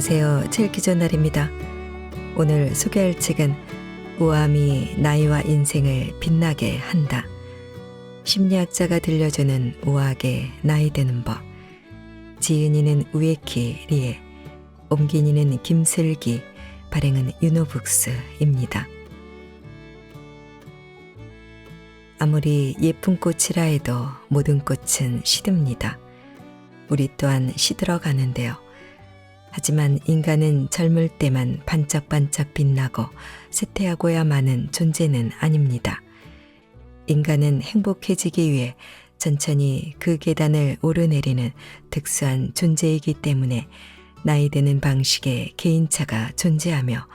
안녕하세요. 책 읽기 좋은 날입니다. 오늘 소개할 책은 우아함이 나이와 인생을 빛나게 한다. 심리학자가 들려주는 우아하게 나이 드는 법. 지은이는 우에키 리에, 옮긴이는 김슬기, 발행은 유노북스입니다. 아무리 예쁜 꽃이라 해도 모든 꽃은 시듭니다. 우리 또한 시들어 가는데요. 하지만 인간은 젊을 때만 반짝반짝 빛나고 쇠퇴하고야 마는 존재는 아닙니다. 인간은 행복해지기 위해 천천히 그 계단을 오르내리는 특수한 존재이기 때문에 나이 드는 방식의 개인차가 존재하며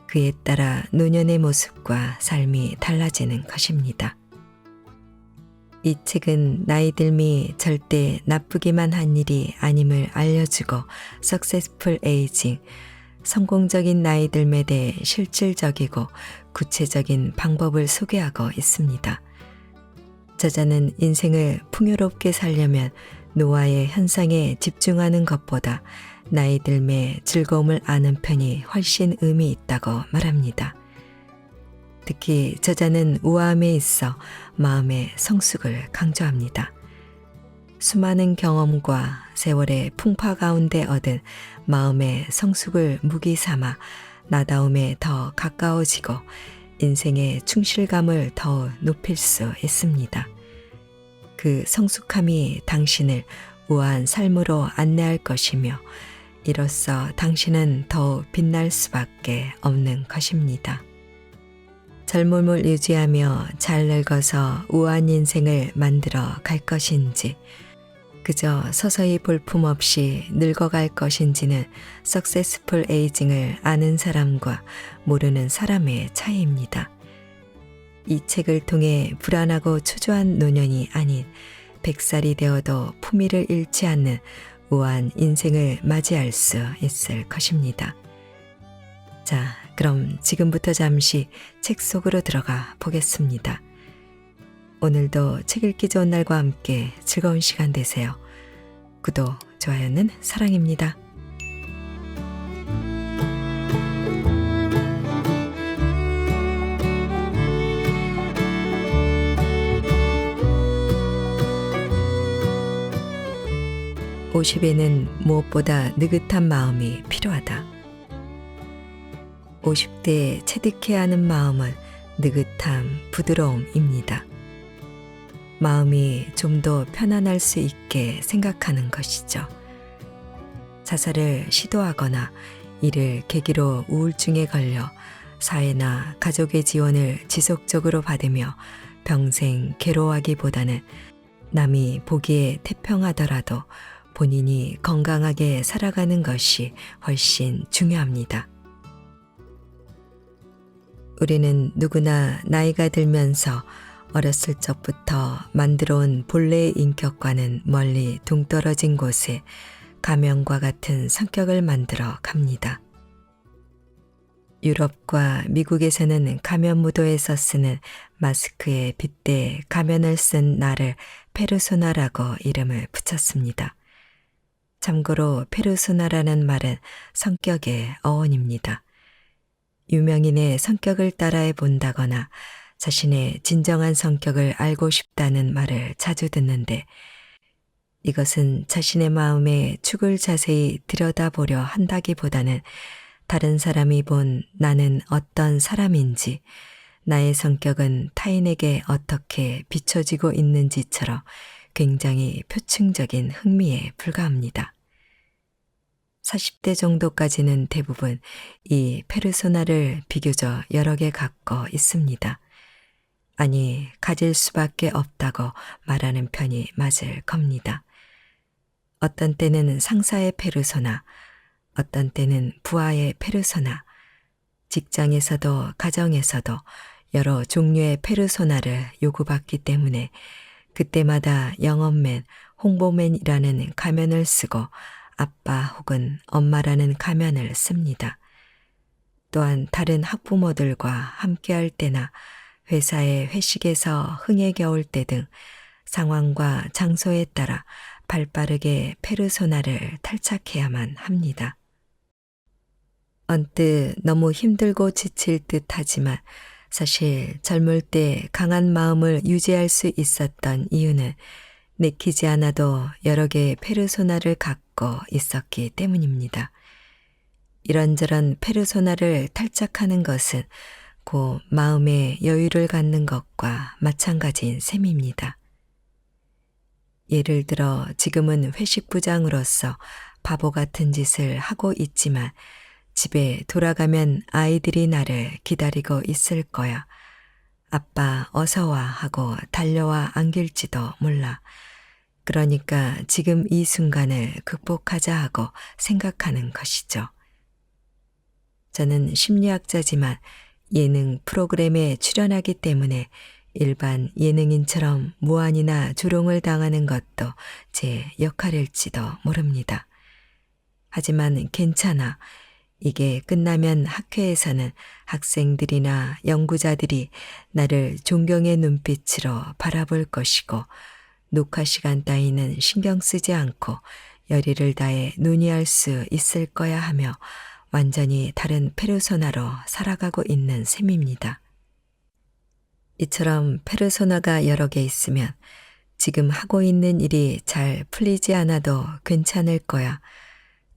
그에 따라 노년의 모습과 삶이 달라지는 것입니다. 이 책은 나이 들미 절대 나쁘기만 한 일이 아님을 알려주고 Successful Aging, 성공적인 나이 들에 대해 실질적이고 구체적인 방법을 소개하고 있습니다. 저자는 인생을 풍요롭게 살려면 노화의 현상에 집중하는 것보다 나이 들매 즐거움을 아는 편이 훨씬 의미 있다고 말합니다. 특히 저자는 우아함에 있어 마음의 성숙을 강조합니다. 수많은 경험과 세월의 풍파 가운데 얻은 마음의 성숙을 무기 삼아 나다움에 더 가까워지고 인생의 충실감을 더 높일 수 있습니다. 그 성숙함이 당신을 우아한 삶으로 안내할 것이며 이로써 당신은 더욱 빛날 수밖에 없는 것입니다. 젊음을 유지하며 잘 늙어서 우아한 인생을 만들어 갈 것인지 그저 서서히 볼품없이 늙어갈 것인지는 석세스풀 에이징을 아는 사람과 모르는 사람의 차이입니다. 이 책을 통해 불안하고 초조한 노년이 아닌 100살이 되어도 품위를 잃지 않는 우아한 인생을 맞이할 수 있을 것입니다. 자, 그럼 지금부터 잠시 책 속으로 들어가 보겠습니다. 오늘도 책 읽기 좋은 날과 함께 즐거운 시간 되세요. 구독, 좋아요는 사랑입니다. (50에는) 무엇보다 느긋한 마음이 필요하다. 50대에 체득해야 하는 마음은 느긋함, 부드러움입니다. 마음이 좀 더 편안할 수 있게 생각하는 것이죠. 자살을 시도하거나 이를 계기로 우울증에 걸려 사회나 가족의 지원을 지속적으로 받으며 평생 괴로워하기보다는 남이 보기에 태평하더라도 본인이 건강하게 살아가는 것이 훨씬 중요합니다. 우리는 누구나 나이가 들면서 어렸을 적부터 만들어온 본래의 인격과는 멀리 동떨어진 곳에 가면과 같은 성격을 만들어 갑니다. 유럽과 미국에서는 가면 무도에서 쓰는 마스크에 빗대 가면을 쓴 나를 페르소나라고 이름을 붙였습니다. 참고로 페르소나라는 말은 성격의 어원입니다. 유명인의 성격을 따라해 본다거나 자신의 진정한 성격을 알고 싶다는 말을 자주 듣는데 이것은 자신의 마음의 축을 자세히 들여다보려 한다기보다는 다른 사람이 본 나는 어떤 사람인지 나의 성격은 타인에게 어떻게 비춰지고 있는지처럼 굉장히 표층적인 흥미에 불과합니다. 40대 정도까지는 대부분 이 페르소나를 비교적 여러 개 갖고 있습니다. 아니, 가질 수밖에 없다고 말하는 편이 맞을 겁니다. 어떤 때는 상사의 페르소나, 어떤 때는 부하의 페르소나, 직장에서도 가정에서도 여러 종류의 페르소나를 요구받기 때문에 그때마다 영업맨, 홍보맨이라는 가면을 쓰고 아빠 혹은 엄마라는 가면을 씁니다. 또한 다른 학부모들과 함께할 때나 회사의 회식에서 흥에 겨울 때 등 상황과 장소에 따라 발빠르게 페르소나를 탈착해야만 합니다. 언뜻 너무 힘들고 지칠 듯 하지만 사실 젊을 때 강한 마음을 유지할 수 있었던 이유는 내키지 않아도 여러 개의 페르소나를 갖고 있었기 때문입니다. 이런저런 페르소나를 탈착하는 것은 곧 마음의 여유를 갖는 것과 마찬가지인 셈입니다. 예를 들어 지금은 회식부장으로서 바보 같은 짓을 하고 있지만 집에 돌아가면 아이들이 나를 기다리고 있을 거야. 아빠 어서 와 하고 달려와 안길지도 몰라. 그러니까 지금 이 순간을 극복하자 하고 생각하는 것이죠. 저는 심리학자지만 예능 프로그램에 출연하기 때문에 일반 예능인처럼 무안이나 조롱을 당하는 것도 제 역할일지도 모릅니다. 하지만 괜찮아. 이게 끝나면 학회에서는 학생들이나 연구자들이 나를 존경의 눈빛으로 바라볼 것이고 녹화 시간 따위는 신경 쓰지 않고 열의를 다해 논의할 수 있을 거야 하며 완전히 다른 페르소나로 살아가고 있는 셈입니다. 이처럼 페르소나가 여러 개 있으면 지금 하고 있는 일이 잘 풀리지 않아도 괜찮을 거야.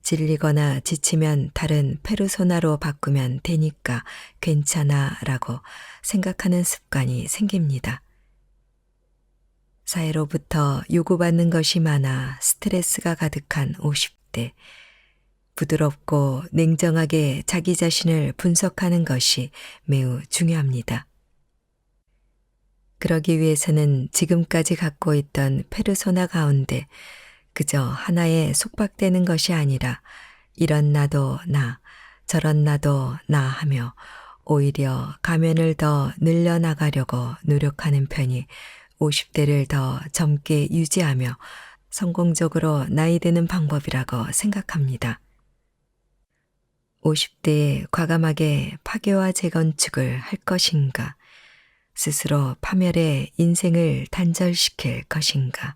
질리거나 지치면 다른 페르소나로 바꾸면 되니까 괜찮아 라고 생각하는 습관이 생깁니다. 사회로부터 요구받는 것이 많아 스트레스가 가득한 50대. 부드럽고 냉정하게 자기 자신을 분석하는 것이 매우 중요합니다. 그러기 위해서는 지금까지 갖고 있던 페르소나 가운데 그저 하나에 속박되는 것이 아니라 이런 나도 나, 저런 나도 나 하며 오히려 가면을 더 늘려나가려고 노력하는 편이 50대를 더 젊게 유지하며 성공적으로 나이 드는 방법이라고 생각합니다. 50대에 과감하게 파괴와 재건축을 할 것인가, 스스로 파멸해 인생을 단절시킬 것인가,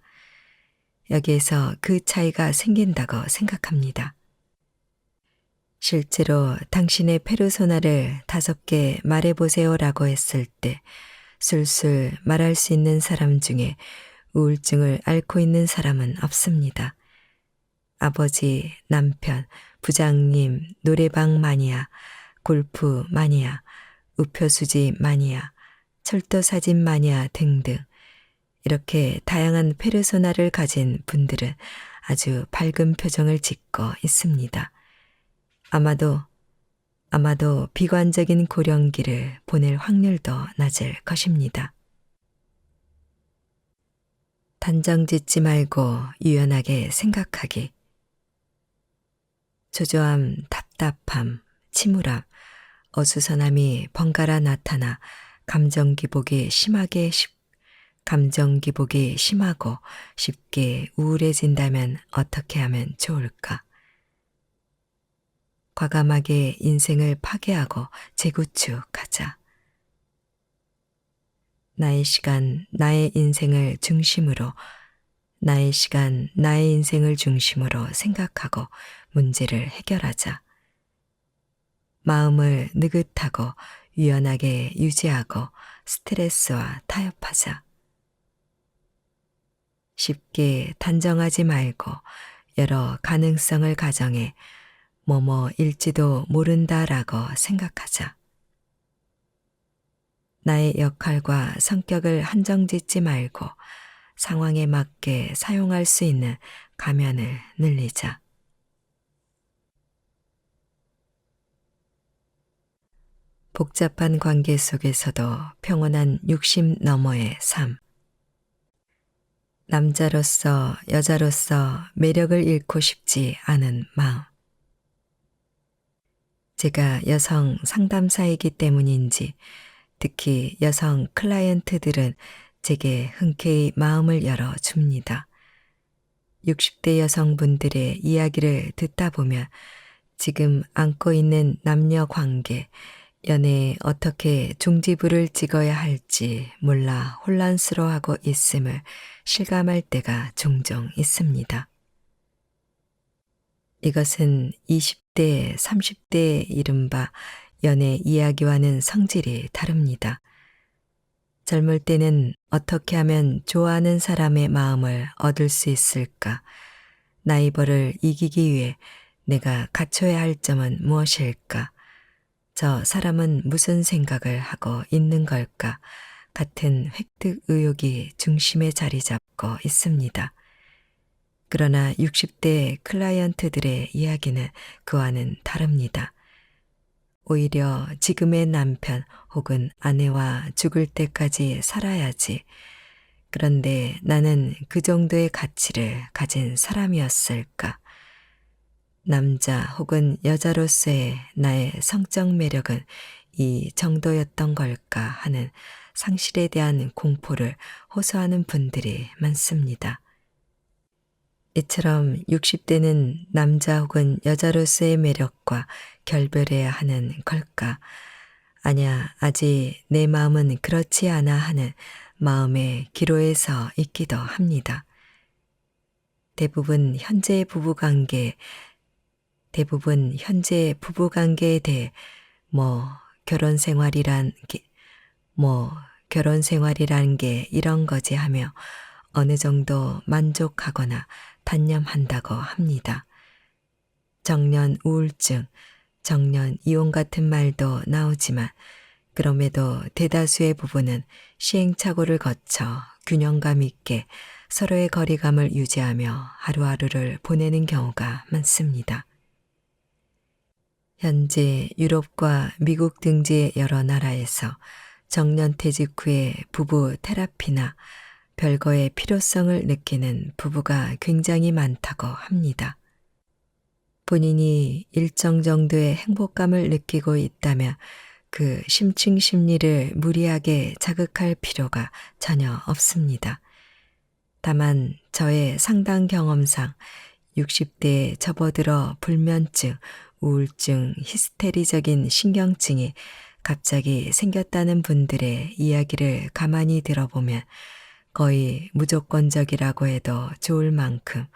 여기에서 그 차이가 생긴다고 생각합니다. 실제로 당신의 페르소나를 5개 말해보세요라고 했을 때 술술 말할 수 있는 사람 중에 우울증을 앓고 있는 사람은 없습니다. 아버지, 남편, 부장님, 노래방 마니아, 골프 마니아, 우표수지 마니아, 철도사진 마니아 등등 이렇게 다양한 페르소나를 가진 분들은 아주 밝은 표정을 짓고 있습니다. 아마도 비관적인 고령기를 보낼 확률도 낮을 것입니다. 단정 짓지 말고 유연하게 생각하기. 초조함, 답답함, 침울함, 어수선함이 번갈아 나타나 감정 기복이 심하고 쉽게 우울해진다면 어떻게 하면 좋을까? 과감하게 인생을 파괴하고 재구축하자. 나의 시간, 나의 인생을 중심으로 생각하고 문제를 해결하자. 마음을 느긋하고 유연하게 유지하고 스트레스와 타협하자. 쉽게 단정하지 말고 여러 가능성을 가정해 뭐뭐일지도 모른다라고 생각하자. 나의 역할과 성격을 한정짓지 말고 상황에 맞게 사용할 수 있는 가면을 늘리자. 복잡한 관계 속에서도 평온한 육심 너머의 삶. 남자로서 여자로서 매력을 잃고 싶지 않은 마음. 제가 여성 상담사이기 때문인지 특히 여성 클라이언트들은 제게 흔쾌히 마음을 열어줍니다. 60대 여성분들의 이야기를 듣다 보면 지금 안고 있는 남녀 관계, 연애에 어떻게 종지부를 찍어야 할지 몰라 혼란스러워하고 있음을 실감할 때가 종종 있습니다. 이것은 20대, 30대의 이른바 연애 이야기와는 성질이 다릅니다. 젊을 때는 어떻게 하면 좋아하는 사람의 마음을 얻을 수 있을까? 나이버를 이기기 위해 내가 갖춰야 할 점은 무엇일까? 저 사람은 무슨 생각을 하고 있는 걸까? 같은 획득 의욕이 중심에 자리 잡고 있습니다. 그러나 60대 클라이언트들의 이야기는 그와는 다릅니다. 오히려 지금의 남편 혹은 아내와 죽을 때까지 살아야지. 그런데 나는 그 정도의 가치를 가진 사람이었을까? 남자 혹은 여자로서의 나의 성적 매력은 이 정도였던 걸까 하는 상실에 대한 공포를 호소하는 분들이 많습니다. 이처럼 60대는 남자 혹은 여자로서의 매력과 결별해야 하는 걸까? 아냐, 아직 내 마음은 그렇지 않아 하는 마음의 기로에 서 있기도 합니다. 대부분 현재 부부관계에 대해 결혼 생활이란 게 이런 거지 하며 어느 정도 만족하거나 단념한다고 합니다. 정년 우울증, 정년 이혼 같은 말도 나오지만 그럼에도 대다수의 부부는 시행착오를 거쳐 균형감 있게 서로의 거리감을 유지하며 하루하루를 보내는 경우가 많습니다. 현재 유럽과 미국 등지의 여러 나라에서 정년퇴직 후에 부부 테라피나 별거의 필요성을 느끼는 부부가 굉장히 많다고 합니다. 본인이 일정 정도의 행복감을 느끼고 있다면 그 심층 심리를 무리하게 자극할 필요가 전혀 없습니다. 다만 저의 상당 경험상 60대에 접어들어 불면증, 우울증, 히스테리적인 신경증이 갑자기 생겼다는 분들의 이야기를 가만히 들어보면 거의 무조건적이라고 해도 좋을 만큼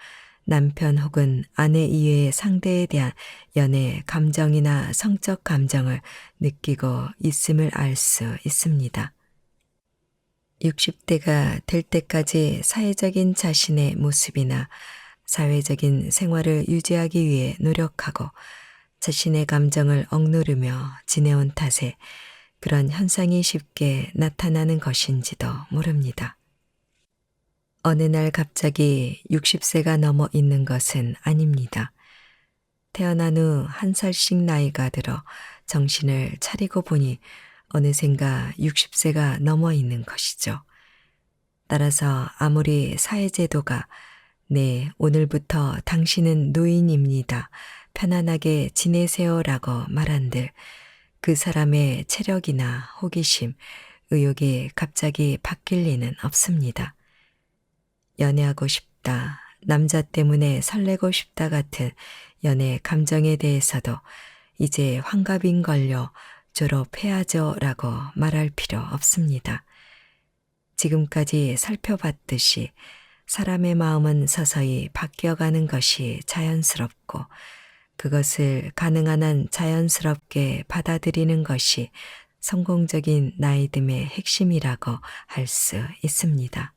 남편 혹은 아내 이외의 상대에 대한 연애 감정이나 성적 감정을 느끼고 있음을 알 수 있습니다. 60대가 될 때까지 사회적인 자신의 모습이나 사회적인 생활을 유지하기 위해 노력하고 자신의 감정을 억누르며 지내온 탓에 그런 현상이 쉽게 나타나는 것인지도 모릅니다. 어느 날 갑자기 60세가 넘어 있는 것은 아닙니다. 태어난 후 한 살씩 나이가 들어 정신을 차리고 보니 어느샌가 60세가 넘어 있는 것이죠. 따라서 아무리 사회제도가 네, 오늘부터 당신은 노인입니다. 편안하게 지내세요라고 말한들 그 사람의 체력이나 호기심, 의욕이 갑자기 바뀔 리는 없습니다. 연애하고 싶다, 남자 때문에 설레고 싶다 같은 연애 감정에 대해서도 이제 환갑인걸요, 졸업해야죠 라고 말할 필요 없습니다. 지금까지 살펴봤듯이 사람의 마음은 서서히 바뀌어가는 것이 자연스럽고 그것을 가능한 한 자연스럽게 받아들이는 것이 성공적인 나이듦의 핵심이라고 할 수 있습니다.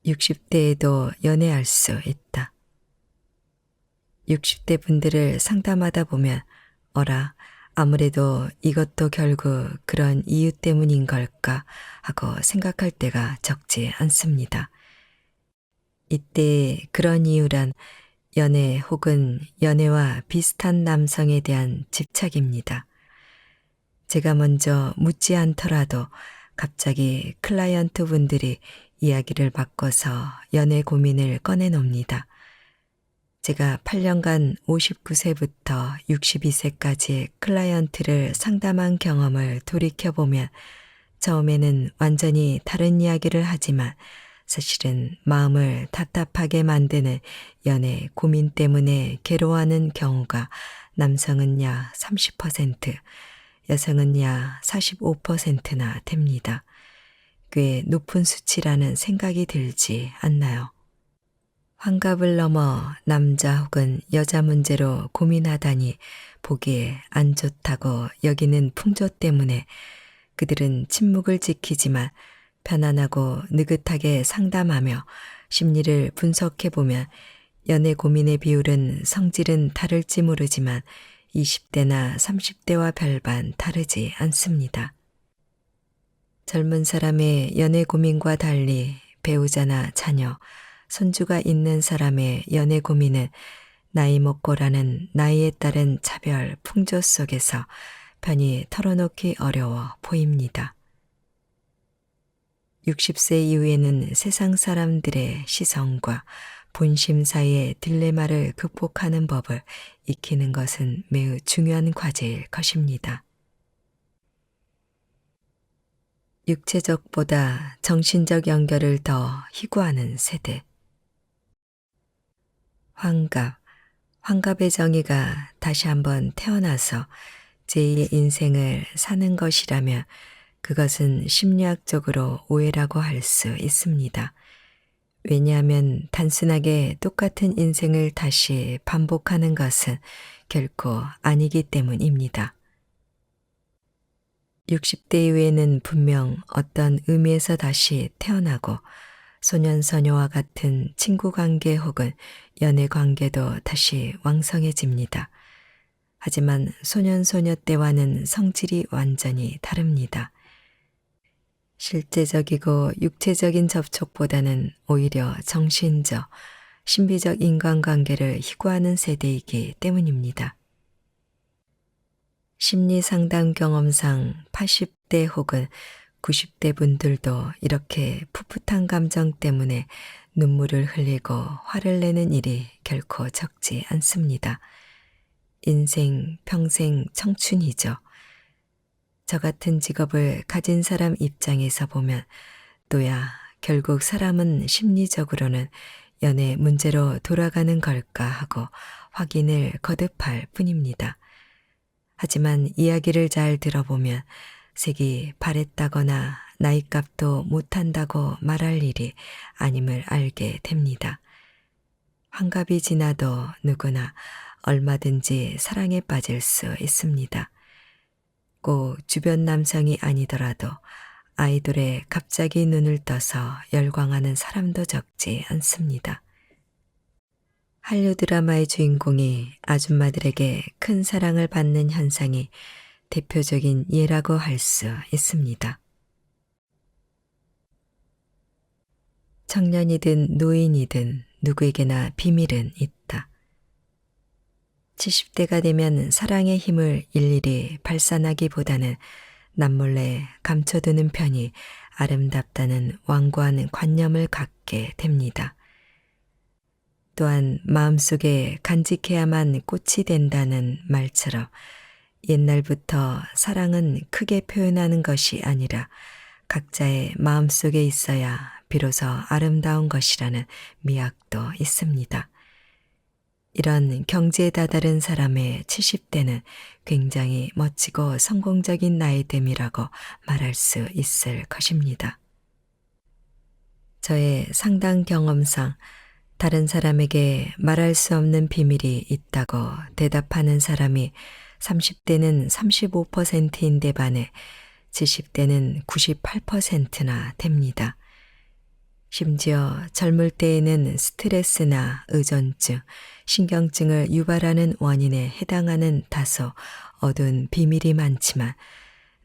60대에도 연애할 수 있다. 60대 분들을 상담하다 보면 아무래도 이것도 결국 그런 이유 때문인 걸까 하고 생각할 때가 적지 않습니다. 이때 그런 이유란 연애 혹은 연애와 비슷한 남성에 대한 집착입니다. 제가 먼저 묻지 않더라도 갑자기 클라이언트 분들이 이야기를 바꿔서 연애 고민을 꺼내놉니다. 제가 8년간 59세부터 62세까지의 클라이언트를 상담한 경험을 돌이켜보면 처음에는 완전히 다른 이야기를 하지만 사실은 마음을 답답하게 만드는 연애 고민 때문에 괴로워하는 경우가 남성은 약 30%, 여성은 약 45%나 됩니다. 꽤 높은 수치라는 생각이 들지 않나요? 환갑을 넘어 남자 혹은 여자 문제로 고민하다니 보기에 안 좋다고 여기는 풍조 때문에 그들은 침묵을 지키지만 편안하고 느긋하게 상담하며 심리를 분석해보면 연애 고민의 비율은 성질은 다를지 모르지만 20대나 30대와 별반 다르지 않습니다. 젊은 사람의 연애 고민과 달리 배우자나 자녀, 손주가 있는 사람의 연애 고민은 나이 먹고라는 나이에 따른 차별 풍조 속에서 편히 털어놓기 어려워 보입니다. 60세 이후에는 세상 사람들의 시선과 본심 사이의 딜레마를 극복하는 법을 익히는 것은 매우 중요한 과제일 것입니다. 육체적보다 정신적 연결을 더 희구하는 세대. 환갑의 정의가 다시 한번 태어나서 제2의 인생을 사는 것이라면 그것은 심리학적으로 오해라고 할 수 있습니다. 왜냐하면 단순하게 똑같은 인생을 다시 반복하는 것은 결코 아니기 때문입니다. 60대 이후에는 분명 어떤 의미에서 다시 태어나고 소년소녀와 같은 친구 관계 혹은 연애 관계도 다시 왕성해집니다. 하지만 소년소녀 때와는 성질이 완전히 다릅니다. 실제적이고 육체적인 접촉보다는 오히려 정신적, 신비적 인간관계를 희구하는 세대이기 때문입니다. 심리상담 경험상 80대 혹은 90대 분들도 이렇게 풋풋한 감정 때문에 눈물을 흘리고 화를 내는 일이 결코 적지 않습니다. 인생, 평생 청춘이죠. 저 같은 직업을 가진 사람 입장에서 보면 또야 결국 사람은 심리적으로는 연애 문제로 돌아가는 걸까 하고 확인을 거듭할 뿐입니다. 하지만 이야기를 잘 들어보면 색이 바랬다거나 나이값도 못한다고 말할 일이 아님을 알게 됩니다. 환갑이 지나도 누구나 얼마든지 사랑에 빠질 수 있습니다. 꼭 주변 남성이 아니더라도 아이돌에 갑자기 눈을 떠서 열광하는 사람도 적지 않습니다. 한류 드라마의 주인공이 아줌마들에게 큰 사랑을 받는 현상이 대표적인 예라고 할 수 있습니다. 청년이든 노인이든 누구에게나 비밀은 있다. 70대가 되면 사랑의 힘을 일일이 발산하기보다는 남몰래 감춰두는 편이 아름답다는 완고한 관념을 갖게 됩니다. 또한 마음속에 간직해야만 꽃이 된다는 말처럼 옛날부터 사랑은 크게 표현하는 것이 아니라 각자의 마음속에 있어야 비로소 아름다운 것이라는 미학도 있습니다. 이런 경지에 다다른 사람의 70대는 굉장히 멋지고 성공적인 나이됨이라고 말할 수 있을 것입니다. 저의 상당 경험상 다른 사람에게 말할 수 없는 비밀이 있다고 대답하는 사람이 30대는 35%인데 반해 70대는 98%나 됩니다. 심지어 젊을 때에는 스트레스나 의존증, 신경증을 유발하는 원인에 해당하는 다소 어두운 비밀이 많지만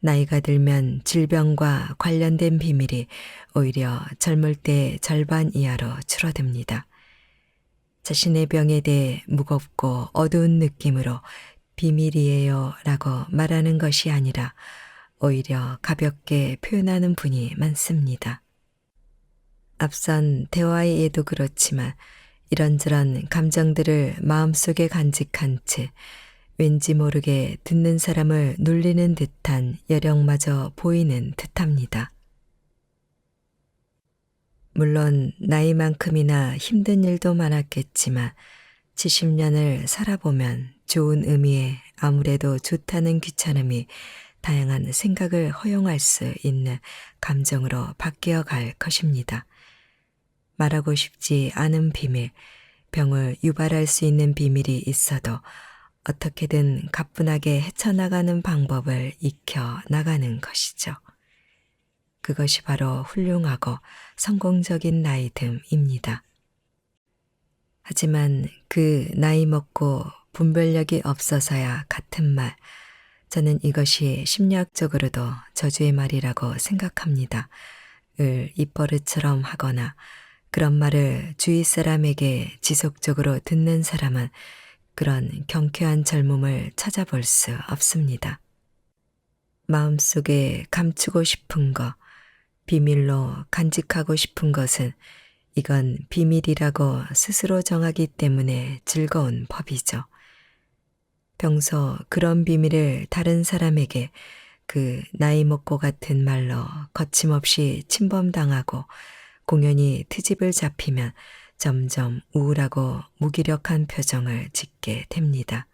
나이가 들면 질병과 관련된 비밀이 오히려 젊을 때 절반 이하로 줄어듭니다. 자신의 병에 대해 무겁고 어두운 느낌으로 비밀이에요 라고 말하는 것이 아니라 오히려 가볍게 표현하는 분이 많습니다. 앞선 대화에도 그렇지만 이런저런 감정들을 마음속에 간직한 채 왠지 모르게 듣는 사람을 놀리는 듯한 여력마저 보이는 듯합니다. 물론 나이만큼이나 힘든 일도 많았겠지만 70년을 살아보면 좋은 의미의 아무래도 좋다는 귀찮음이 다양한 생각을 허용할 수 있는 감정으로 바뀌어 갈 것입니다. 말하고 싶지 않은 비밀, 병을 유발할 수 있는 비밀이 있어도 어떻게든 가뿐하게 헤쳐나가는 방법을 익혀 나가는 것이죠. 그것이 바로 훌륭하고 성공적인 나이듦입니다. 하지만 그 나이 먹고 분별력이 없어서야 같은 말, 저는 이것이 심리학적으로도 저주의 말이라고 생각합니다. 을 입버릇처럼 하거나 그런 말을 주위 사람에게 지속적으로 듣는 사람은 그런 경쾌한 젊음을 찾아볼 수 없습니다. 마음속에 감추고 싶은 것, 비밀로 간직하고 싶은 것은 이건 비밀이라고 스스로 정하기 때문에 즐거운 법이죠. 평소 그런 비밀을 다른 사람에게 그 나이 먹고 같은 말로 거침없이 침범당하고 공연히 트집을 잡히면 점점 우울하고 무기력한 표정을 짓게 됩니다.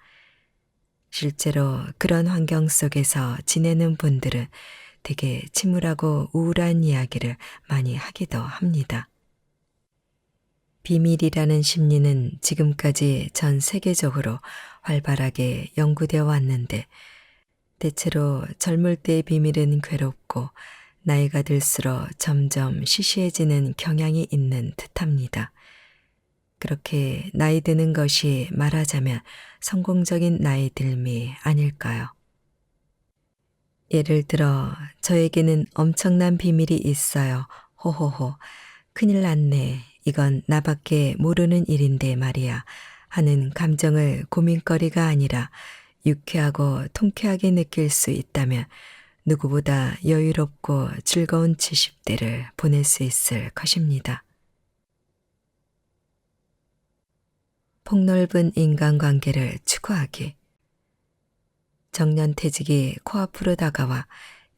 실제로 그런 환경 속에서 지내는 분들은 되게 침울하고 우울한 이야기를 많이 하기도 합니다. 비밀이라는 심리는 지금까지 전 세계적으로 활발하게 연구되어 왔는데 대체로 젊을 때의 비밀은 괴롭고 나이가 들수록 점점 시시해지는 경향이 있는 듯합니다. 그렇게 나이 드는 것이 말하자면 성공적인 나이 듦이 아닐까요? 예를 들어 저에게는 엄청난 비밀이 있어요. 호호호. 큰일 났네. 이건 나밖에 모르는 일인데 말이야. 하는 감정을 고민거리가 아니라 유쾌하고 통쾌하게 느낄 수 있다면 누구보다 여유롭고 즐거운 70대를 보낼 수 있을 것입니다. 폭넓은 인간관계를 추구하기. 정년퇴직이 코앞으로 다가와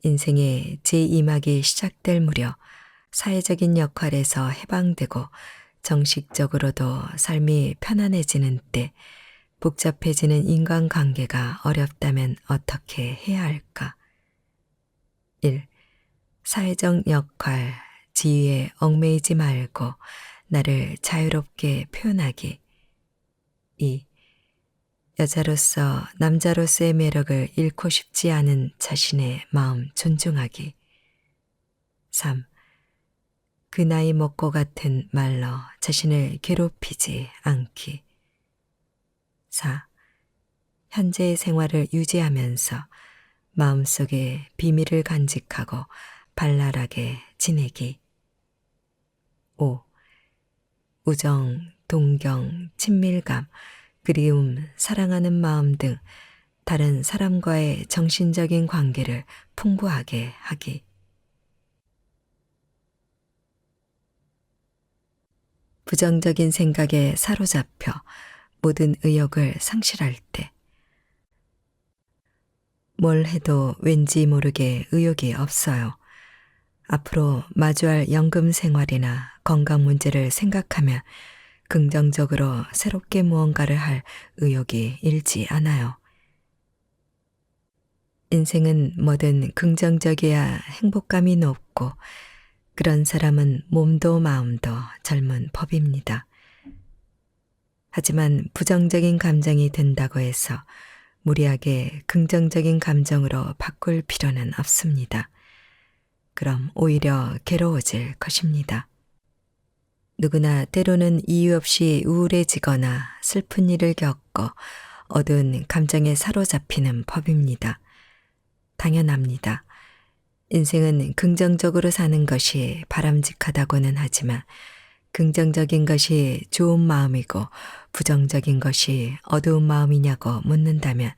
인생의 제2막이 시작될 무렵 사회적인 역할에서 해방되고 정식적으로도 삶이 편안해지는 때 복잡해지는 인간관계가 어렵다면 어떻게 해야 할까? 1. 사회적 역할, 지위에 얽매이지 말고 나를 자유롭게 표현하기. 2. 여자로서 남자로서의 매력을 잃고 싶지 않은 자신의 마음 존중하기. 3. 그 나이 먹고 같은 말로 자신을 괴롭히지 않기. 4. 현재의 생활을 유지하면서 마음속에 비밀을 간직하고 발랄하게 지내기. 5. 우정, 동경, 친밀감, 그리움, 사랑하는 마음 등 다른 사람과의 정신적인 관계를 풍부하게 하기. 부정적인 생각에 사로잡혀 모든 의욕을 상실할 때, 뭘 해도 왠지 모르게 의욕이 없어요. 앞으로 마주할 연금 생활이나 건강 문제를 생각하면 긍정적으로 새롭게 무언가를 할 의욕이 일지 않아요. 인생은 뭐든 긍정적이야 행복감이 높고 그런 사람은 몸도 마음도 젊은 법입니다. 하지만 부정적인 감정이 든다고 해서 무리하게 긍정적인 감정으로 바꿀 필요는 없습니다. 그럼 오히려 괴로워질 것입니다. 누구나 때로는 이유 없이 우울해지거나 슬픈 일을 겪고 어두운 감정에 사로잡히는 법입니다. 당연합니다. 인생은 긍정적으로 사는 것이 바람직하다고는 하지만 긍정적인 것이 좋은 마음이고 부정적인 것이 어두운 마음이냐고 묻는다면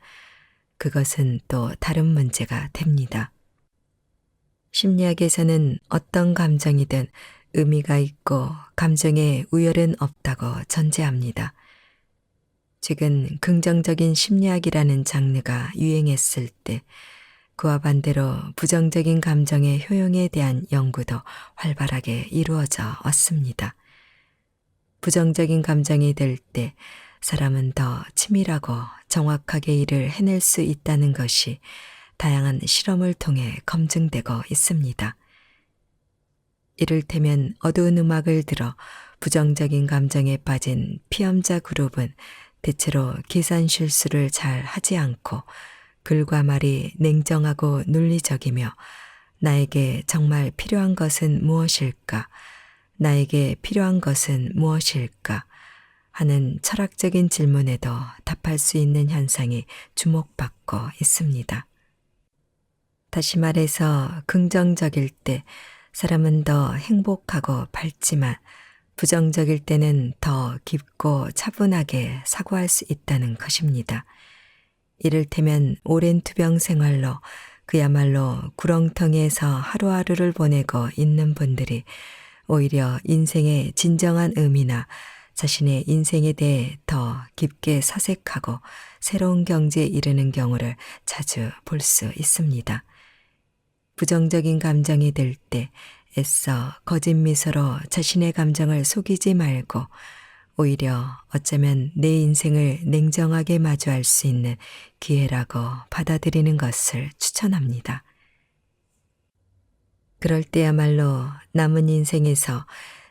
그것은 또 다른 문제가 됩니다. 심리학에서는 어떤 감정이든 의미가 있고 감정에 우열은 없다고 전제합니다. 최근 긍정적인 심리학이라는 장르가 유행했을 때 그와 반대로 부정적인 감정의 효용에 대한 연구도 활발하게 이루어져 왔습니다. 부정적인 감정이 들 때 사람은 더 치밀하고 정확하게 일을 해낼 수 있다는 것이 다양한 실험을 통해 검증되고 있습니다. 이를테면 어두운 음악을 들어 부정적인 감정에 빠진 피험자 그룹은 대체로 계산 실수를 잘 하지 않고 글과 말이 냉정하고 논리적이며 나에게 정말 필요한 것은 무엇일까? 나에게 필요한 것은 무엇일까? 하는 철학적인 질문에도 답할 수 있는 현상이 주목받고 있습니다. 다시 말해서 긍정적일 때 사람은 더 행복하고 밝지만 부정적일 때는 더 깊고 차분하게 사고할 수 있다는 것입니다. 이를테면 오랜 투병 생활로 그야말로 구렁텅이에서 하루하루를 보내고 있는 분들이 오히려 인생의 진정한 의미나 자신의 인생에 대해 더 깊게 사색하고 새로운 경지에 이르는 경우를 자주 볼 수 있습니다. 부정적인 감정이 들 때 애써 거짓 미소로 자신의 감정을 속이지 말고 오히려 어쩌면 내 인생을 냉정하게 마주할 수 있는 기회라고 받아들이는 것을 추천합니다. 그럴 때야말로 남은 인생에서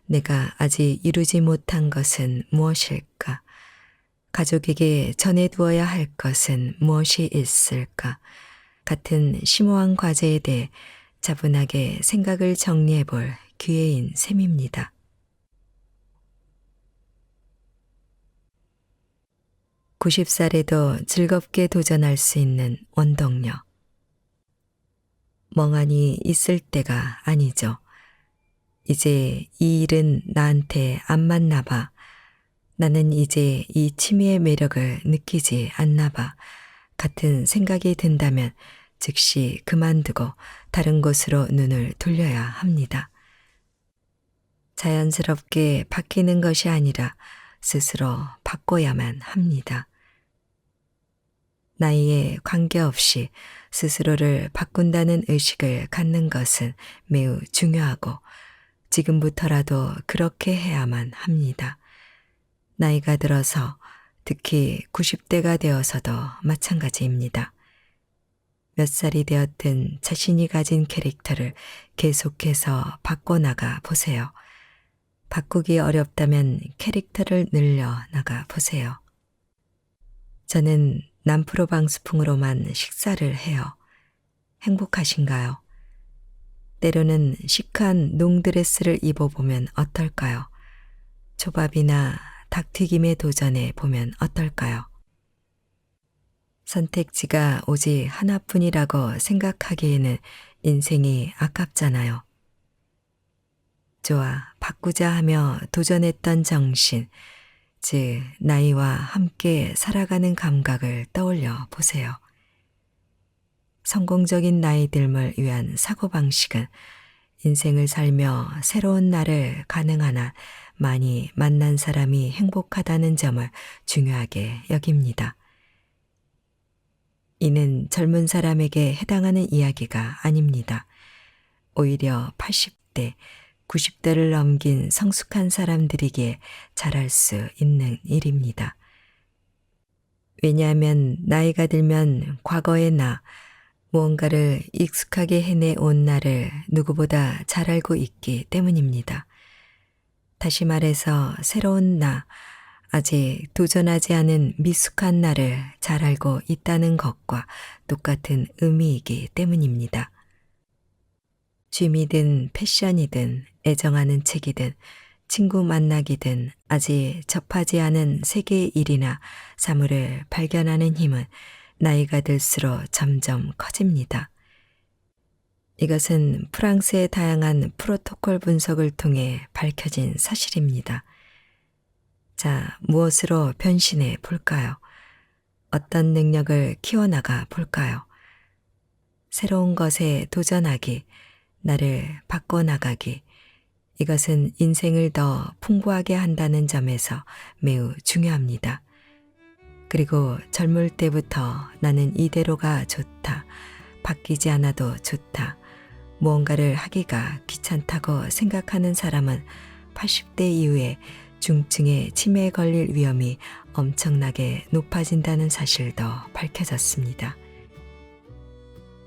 내가 아직 이루지 못한 것은 무엇일까? 가족에게 전해두어야 할 것은 무엇이 있을까? 같은 심오한 과제에 대해 차분하게 생각을 정리해 볼 기회인 셈입니다. (90살에도) 즐겁게 도전할 수 있는 원동력. 멍하니 있을 때가 아니죠. 이제 이 일은 나한테 안 맞나 봐. 나는 이제 이 취미의 매력을 느끼지 않나 봐. 같은 생각이 든다면 즉시 그만두고 다른 곳으로 눈을 돌려야 합니다. 자연스럽게 바뀌는 것이 아니라 스스로 바꿔야만 합니다. 나이에 관계없이 스스로를 바꾼다는 의식을 갖는 것은 매우 중요하고 지금부터라도 그렇게 해야만 합니다. 나이가 들어서 특히 90대가 되어서도 마찬가지입니다. 몇 살이 되었든 자신이 가진 캐릭터를 계속해서 바꿔나가 보세요. 바꾸기 어렵다면 캐릭터를 늘려나가 보세요. 저는 남프로 방수풍으로만 식사를 해요. 행복하신가요? 때로는 시크한 농드레스를 입어보면 어떨까요? 초밥이나 닭튀김에 도전해 보면 어떨까요? 선택지가 오직 하나뿐이라고 생각하기에는 인생이 아깝잖아요. 좋아, 바꾸자 하며 도전했던 정신, 즉 나이와 함께 살아가는 감각을 떠올려 보세요. 성공적인 나이듦을 위한 사고방식은 인생을 살며 새로운 나를 가능한 한 많이 만난 사람이 행복하다는 점을 중요하게 여깁니다. 이는 젊은 사람에게 해당하는 이야기가 아닙니다. 오히려 80대, 90대를 넘긴 성숙한 사람들에게 잘할 수 있는 일입니다. 왜냐하면 나이가 들면 과거의 나, 무언가를 익숙하게 해내온 나를 누구보다 잘 알고 있기 때문입니다. 다시 말해서 새로운 나, 아직 도전하지 않은 미숙한 나를 잘 알고 있다는 것과 똑같은 의미이기 때문입니다. 취미든 패션이든 애정하는 책이든 친구 만나기든 아직 접하지 않은 세계의 일이나 사물을 발견하는 힘은 나이가 들수록 점점 커집니다. 이것은 프랑스의 다양한 프로토콜 분석을 통해 밝혀진 사실입니다. 자, 무엇으로 변신해 볼까요? 어떤 능력을 키워나가 볼까요? 새로운 것에 도전하기, 나를 바꿔나가기, 이것은 인생을 더 풍부하게 한다는 점에서 매우 중요합니다. 그리고 젊을 때부터 나는 이대로가 좋다, 바뀌지 않아도 좋다, 무언가를 하기가 귀찮다고 생각하는 사람은 80대 이후에 중증의 치매에 걸릴 위험이 엄청나게 높아진다는 사실도 밝혀졌습니다.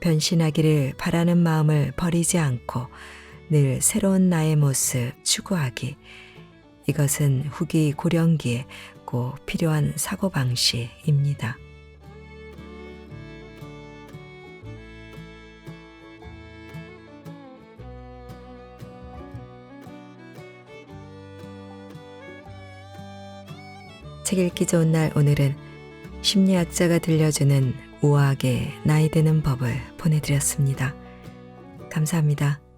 변신하기를 바라는 마음을 버리지 않고 늘 새로운 나의 모습 추구하기. 이것은 후기 고령기에 꼭 필요한 사고방식입니다. 책 읽기 좋은 날 오늘은 심리학자가 들려주는 우아하게 나이 드는 법을 보내드렸습니다. 감사합니다.